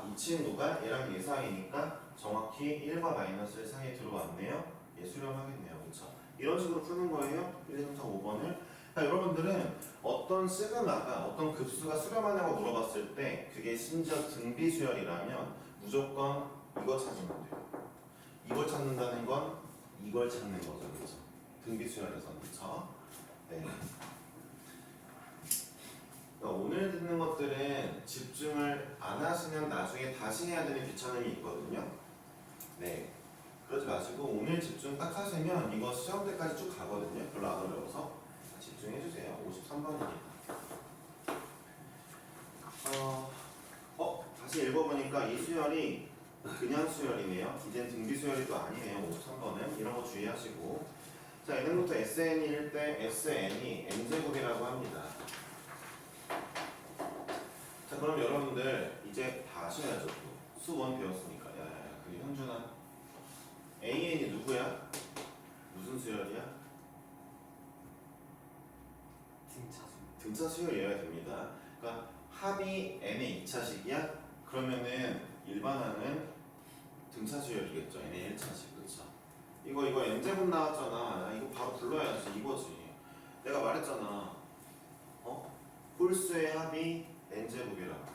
Speaker 1: 이 친구가 얘랑 얘 사이니까 정확히 1과 마이너스 1 사이에 들어왔네요. 얘 수렴하겠네요. 그렇죠? 이런 식으로 푸는 거예요. 1, 2, 3, 4, 5번을. 그러니까 여러분들은 어떤 시그마가 어떤 급수가 수렴하냐고 물어봤을 때 그게 심지어 등비 수열이라면 무조건 이거 찾으면 돼요. 이걸 찾는다는 건 이걸 찾는 거죠. 그렇죠? 등비 수열에서는. 그렇죠? 네. 그러니까 오늘 듣는 것들은 집중을 안 하시면 나중에 다시 해야 되는 귀찮음이 있거든요. 네. 그러지 마시고 오늘 집중 딱 하시면 이거 시험 때까지 쭉 가거든요. 별로 안 어려워서 집중해주세요. 53번입니다. 다시 읽어보니까 이 수열이 그냥 수열이네요. 이젠 등비 수열이 또 아니네요. 53번은 이런 거 주의하시고 자 얘는부터 SN일 때 SN이 n제곱이라고 합니다. 자 그럼 여러분들 이제 다 아셔야죠. 수1 배웠으니까. 그 현준아 AN이 누구야? 무슨 수열이야? 등차 수열이어야 됩니다. 그러니까 합이 n의 2차식이야? 그러면은 일반화는 등차 수열이겠죠. n의 1차식. 그쵸? 이거 n제곱 나왔잖아. 이거 바로 불러야지. 이거지. 내가 말했잖아. 홀수의 합이 n제곱이라고.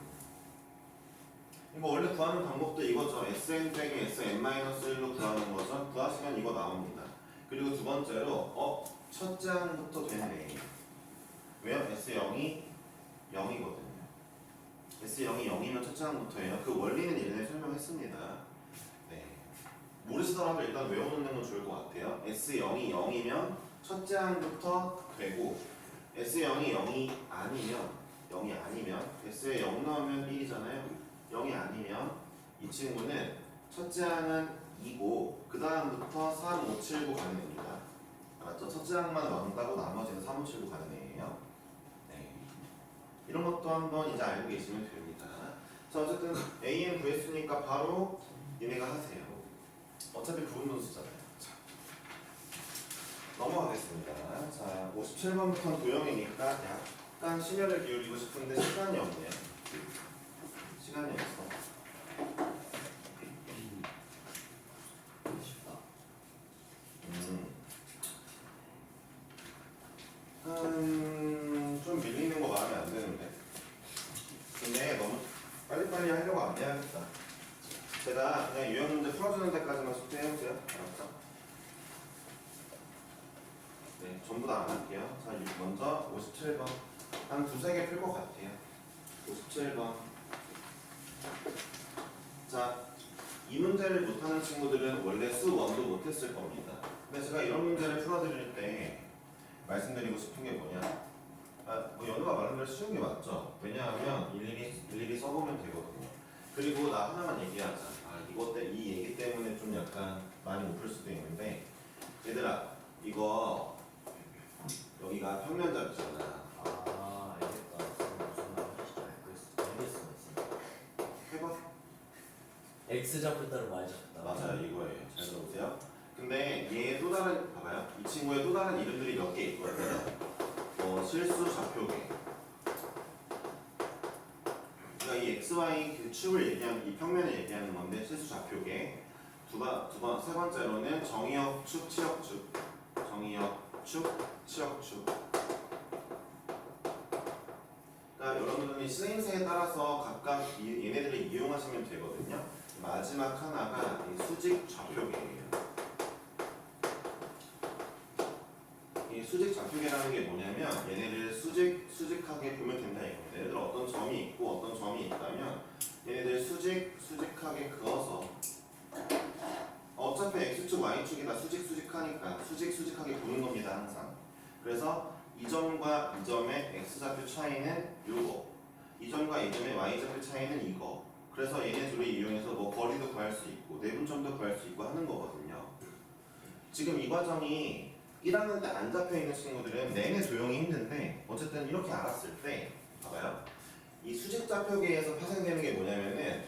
Speaker 1: 이거 원래 구하는 방법도 이거죠. Sn 빼기 Sn-1로 구하는 거죠. 구하시면 이거 나옵니다. 그리고 두 번째로 첫째 항부터 되네. 왜요? S0이 0이거든요. S0이 0이면 첫째 항부터예요. 그 원리는 예전에 설명했습니다. 네. 모르시더라도 일단 외워놓는 건 좋을 것 같아요. S0이 0이면 첫째 항부터 되고 S0이 0이 아니면 S에 0 넣으면 1이잖아요. 0이 아니면 이 친구는 첫째 항은 2고 그 다음부터 3, 5, 7, 9 가는 애입니다. 알았죠? 첫째 항만 넣는다고 나머지는 3, 5, 7, 9 가는 애예요. 네. 이런 것도 한번 이제 알고 계시면 됩니다. 자, 어쨌든 AN 구했으니까 바로 얘네가 하세요. 어차피 부분분수잖아요. 자, 넘어가겠습니다. 자, 57번부터는 도형이니까 약간 심혈을 기울이고 싶은데 시간이 없네요. 시간이 없어.
Speaker 2: 쉽다.
Speaker 1: 좀 밀리는 거 마음에 안 드는데. 근데 너무 빨리빨리 하려고 안 해야겠다. 제가 그냥 유형 문제 풀어주는 데까지만 숙제해보세요. 알았죠? 네, 전부 다 안 할게요. 자, 먼저 57번. 한 두세 개 풀 것 같아요. 57번. 자, 이 문제를 못하는 친구들은 원래 수1도 못했을 겁니다. 근데 제가 이런 문제를 풀어드릴 때 말씀드리고 싶은 게 뭐냐? 뭐 연우가 말한 대로 쉬운 게 맞죠? 왜냐하면 일일이 써보면 되거든요. 그리고 나 하나만 얘기하자. 이 얘기 때문에 좀 약간 많이 못 풀 수도 있는데, 얘들아, 이거 여기가 평면잡이잖아.
Speaker 2: 알겠다. 무슨 말 하실지 알겠어.
Speaker 1: 해봐.
Speaker 2: X 잡을 따로 Y 잡다.
Speaker 1: 맞아요, 이거예요. 잘 들어보세요. 근데 얘 또 다른, 봐봐요. 이 친구의 또 다른 이름들이 몇 개 있거든요. 실수 좌표계. 그러니까 이 XY 그 축을 얘기하는, 이 평면을 얘기하는 건데 실수 좌표계. 세 번째로는 정의역 축, 치역축. 정의역 축, 치역축. 그러니까 여러분들이 쓰임새에 따라서 각각 얘네들을 이용하시면 되거든요. 마지막 하나가 이 수직 좌표계예요. 이 수직 좌표계라는 게 뭐냐면 얘네를 수직하게 보면 된다 이겁니다. 얘네들 어떤 점이 있고 어떤 점이 있다면 얘네들 수직하게 그어서 어차피 x축, y축이 다 수직하니까 수직하게 보는 겁니다 항상. 그래서 이 점과 이 점의 x좌표 차이는 요거, 이 점과 이 점의 y좌표 차이는 이거. 그래서 얘네 둘을 이용해서 뭐 거리도 구할 수 있고 내분점도 구할 수 있고 하는 거거든요. 지금 이 과정이 1학년 때 안 잡혀 있는 친구들은 내내 조용히 힘든데 어쨌든 이렇게 알았을 때 봐봐요. 이 수직 좌표계에서 파생되는 게 뭐냐면은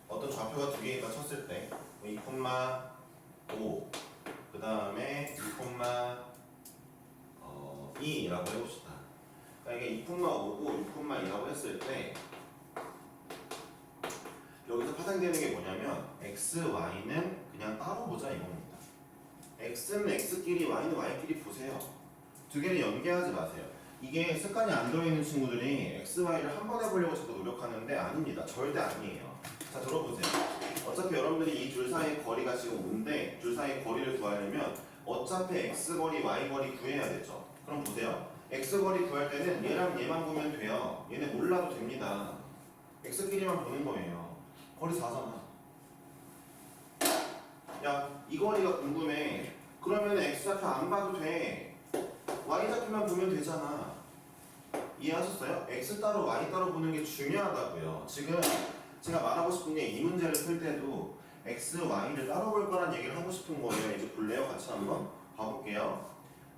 Speaker 1: 어떤 좌표가 두 개 있다 쳤을 때 2,5 그 다음에 2,2라고 해봅시다. 그러니까 이게 2,5고 6,2라고 했을 때 여기서 파생되는 게 뭐냐면 x, y는 그냥 따로 보자 이겁니다. x는 x끼리, y는 y끼리 보세요. 두 개를 연계하지 마세요. 이게 습관이 안 들어있는 친구들이 x, y를 한 번 해보려고 자꾸 노력하는데 아닙니다. 절대 아니에요. 자, 들어보세요. 어차피 여러분들이 이 줄 사이의 거리가 지금 5인데 줄 사이의 거리를 구하려면 어차피 x거리, y거리 구해야 되죠. 그럼 보세요. x거리 구할 때는 얘랑 얘만 보면 돼요. 얘네 몰라도 됩니다. x끼리만 보는 거예요. 거리 4잖아. 야, 이 거리가 궁금해. 그러면 x좌표 안 봐도 돼. y좌표만 보면 되잖아. 이해하셨어요? x 따로 y 따로 보는 게 중요하다고요. 지금 제가 말하고 싶은 게 이 문제를 풀 때도 x, y를 따로 볼 거란 얘기를 하고 싶은 거예요. 이제 볼래요? 같이 한번 봐볼게요.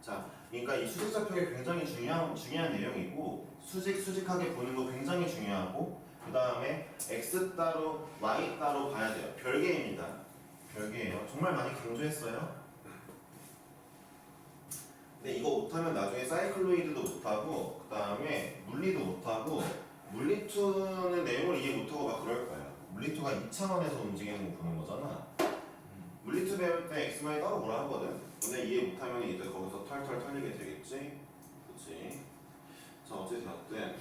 Speaker 1: 자, 그러니까 이 수직좌표가 굉장히 중요한 내용이고 수직하게 보는 거 굉장히 중요하고 그 다음에 x 따로, y 따로 봐야 돼요. 별개입니다. 별개예요. 정말 많이 강조했어요. 근데 이거 못하면 나중에 사이클로이드도 못하고 그 다음에 물리도 못하고 물리2는 내용을 이해 못하고 막 그럴 거예요. 물리2가 2차원에서 움직이는 거 보는 거잖아. 물리2 배울 때 x, y 따로 뭐라 하거든. 근데 이해 못하면 이제 거기서 털털 털리게 되겠지. 그치? 자, 어쨌든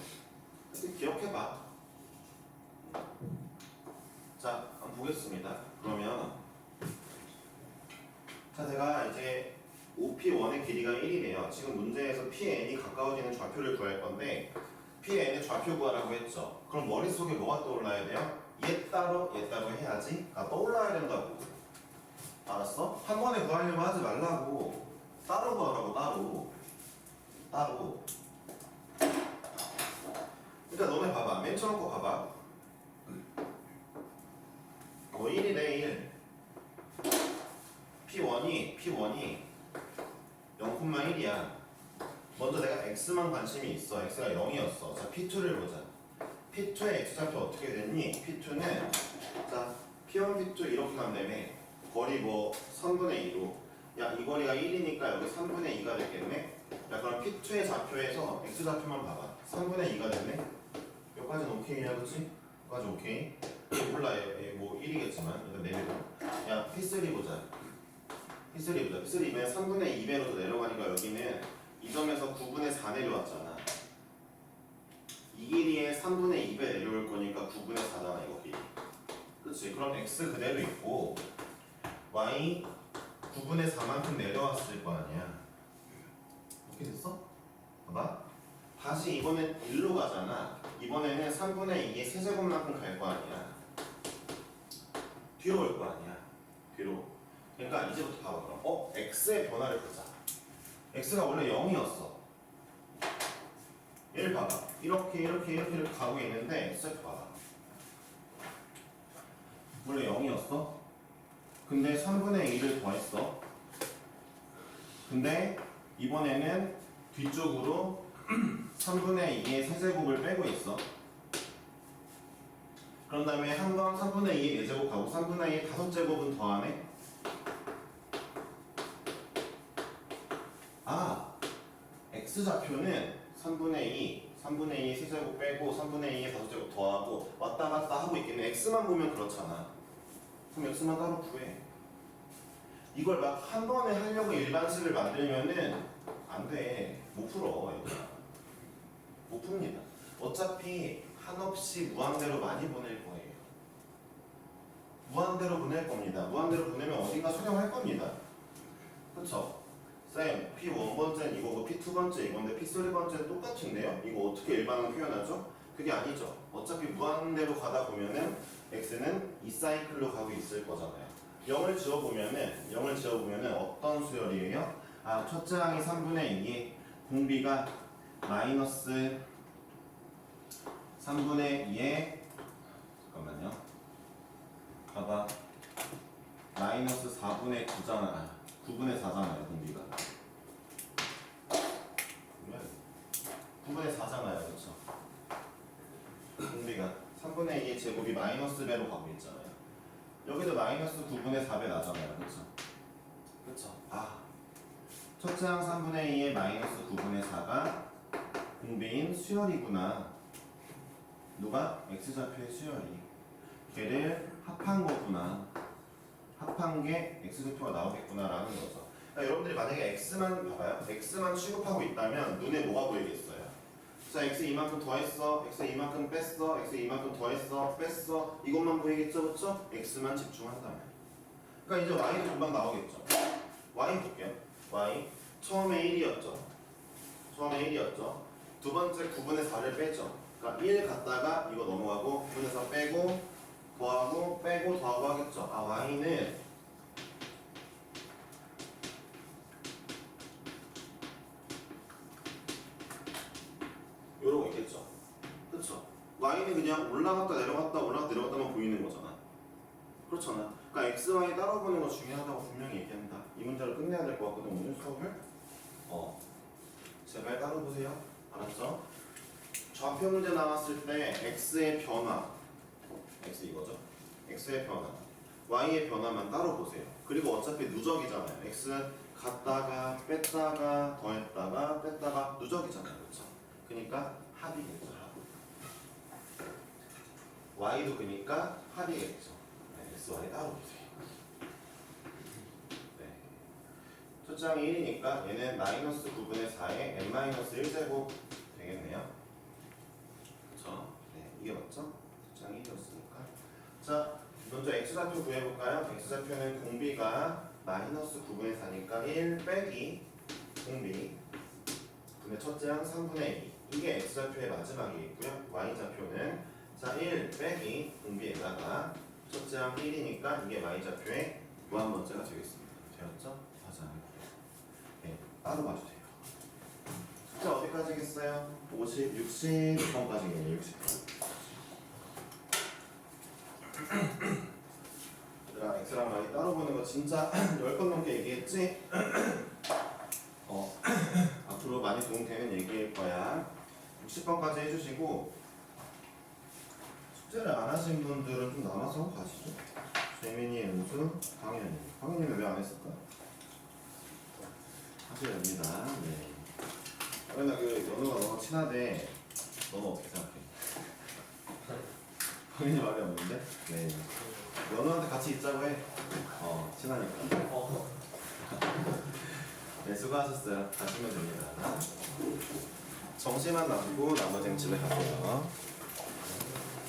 Speaker 1: 기억해봐. 자, 한번 보겠습니다. 그러면 자, 제가 이제 OP1의 길이가 1이래요. 지금 문제에서 Pn이 가까워지는 좌표를 구할 건데 Pn의 좌표 구하라고 했죠. 그럼 머릿속에 뭐가 떠올라야 돼요? 얘 따로 해야지. 떠올라야 된다고. 알았어? 한 번에 구하려고 하지 말라고. 따로 구하라고, 따로. 그러니까 너네 봐봐. 맨 처음 거 봐봐. 1이래 1. P1이 0,1이야. 먼저 내가 x만 관심이 있어. x가 0이었어. 자, p2를 보자. p2의 x좌표 어떻게 됐니? p2는 자, p1, p2 이렇게 간다며. 거리 뭐 3분의 2로. 야, 이 거리가 1이니까 여기 3분의 2가 되겠네. 야, 그럼 p2의 좌표에서 x좌표만 봐봐. 3분의 2가 됐네. 여기까지는 오케이야, 그치? 여기까지 오케이. 몰라, 얘뭐 1이겠지만 일단 내려가. 야, p3 보자. p3 보자. p3면 3분의 2배로 내려가니까 여기는 이 점에서 9분의 4 내려왔잖아. 이 길이에 3분의 2배 내려올 거니까 9분의 4잖아, 이거 길이. 그치? 그럼 x 그대로 있고 y 9분의 4만큼 내려왔을 거 아니야. 어떻게 됐어? 봐봐. 다시 이번엔 1로 가잖아. 이번에는 3분의 2의 세제곱만큼 갈 거 아니야. 뒤로 올 거 아니야. 뒤로. 그러니까 이제부터 봐봐. 그럼 x의 변화를 보자. x가 원래 0이었어. 얘를 봐봐. 이렇게 가고 있는데 x좌표 봐봐. 원래 0이었어. 근데 3분의 2를 더했어. 근데 이번에는 뒤쪽으로 3분의 2의 세제곱을 빼고 있어. 그런 다음에 한 번 3분의 2의 4제곱 가고 3분의 2의 5제곱은 더하네. 아, x좌표는 3분의 2의 세제곱 빼고 3분의 2의 5제곱 더하고 왔다 갔다 하고 있겠네. x만 보면 그렇잖아. 그럼 x만 따로 구해. 이걸 막 한 번에 하려고 일반식을 만들면은 안 돼. 못 풀어. 여기가. 못 풉니다. 어차피 한없이 무한대로 많이 보낼 거예요. 무한대로 보낼 겁니다. 무한대로 보내면 어딘가 수렴할 겁니다. 그쵸? 쌤, P1번째는 이거고 P2번째 이건데 P3번째는 똑같은데요? 이거 어떻게 일반으로 표현하죠? 그게 아니죠. 어차피 무한대로 가다 보면은 x는 이 사이클로 가고 있을 거잖아요. 0을 지어보면은 어떤 수열이에요? 아, 첫째 항이 3분의 2, 공비가 마이너스 3분의 2에 잠깐만요. 봐봐. 마이너스 4분의 9잖아. 9분의 4잖아요, 공비가. 9분의 4잖아요, 그렇죠? 공비가 3분의 2의 제곱이 마이너스 배로 가고 있잖아요. 여기도 마이너스 9분의 4배 나잖아요, 그렇죠? 그렇죠? 아, 첫째 항 3분의 2의 마이너스 9분의 4가 공비인 수열이구나. 누가? x좌표의 수열이. 걔를 합한 거구나. 합한 게 x좌표가 나오겠구나 라는 거죠. 그러니까 여러분들이 만약에 x만 봐봐요. x만 취급하고 있다면 눈에 뭐가 보이겠어요? 자, x 이만큼 더했어, x 이만큼 뺐어, x 이만큼 더했어, 뺐어, 이것만 보이겠죠, 그렇죠? x만 집중한다면. 그러니까 이제 y도 금방 나오겠죠. y 볼게요. y 처음에 1이었죠. 두 번째 9분의 4를 빼죠. 그러니까 1 갔다가 이거 넘어가고 9분의 4 빼고 더하고 빼고 더하고 하겠죠. 아, y는 요러고 있겠죠. 그렇죠. y는 그냥 올라갔다 내려갔다만 보이는 거잖아. 그렇잖아. 그러니까 x, y 따로 보는 거 중요하다고 분명히 얘기한다. 이 문제를 끝내야 될 것 같거든, 오늘 수업을. 제발 따로 보세요. 알았죠? 좌표 문제 나왔을 때 x의 변화, x 이거죠? x의 변화, y의 변화만 따로 보세요. 그리고 어차피 누적이잖아요. x 갔다가 뺐다가 더했다가 뺐다가 누적이잖아요, 그렇죠? 그러니까 합이겠죠, 합. y도 그러니까 합이겠죠. 네, x, y 따로 보세요. 네. 첫째 항이 1이니까 얘는 마이너스 9분의 4에 n-1제곱 되겠네요. 그쵸? 네, 이게 맞죠? 첫째 항이 1이었으니까. 자, 먼저 x좌표 구해볼까요? x좌표는 공비가 마이너스 9분의 4니까 1 빼기 공비 분의 첫째 항 3분의 2. 이게 x좌표의 마지막이겠고요. y좌표는 자 1 빼기 공비에다가 첫째 항 1이니까 이게 y좌표의 무한번째가 되겠습니다. 되었죠? 맞아요. 네, 따로 봐주세요. 숫자 어디까지 하겠어요? 50, 60번까지겠네요. 60번. 얘들아, x랑 y 따로 보는 거 진짜 10번 넘게 얘기했지? 앞으로 많이 도움되는 얘기일 60번까지 해주시고 숙제를 안 하신 분들은 좀 남아서 하고 가시죠. 재민이, 은수, 강현이. 강현이는 왜 안 했을까? 하셔야 됩니다. 네. 강현아, 그 연우가 너무 친하대. 너는 어떻게 생각해? 강현이 말이 없는데? 네. 연우한테 같이 있자고 해. 친하니까. 네, 수고하셨어요. 가시면 됩니다. 정시만 남고 나머지는 집에 가세요.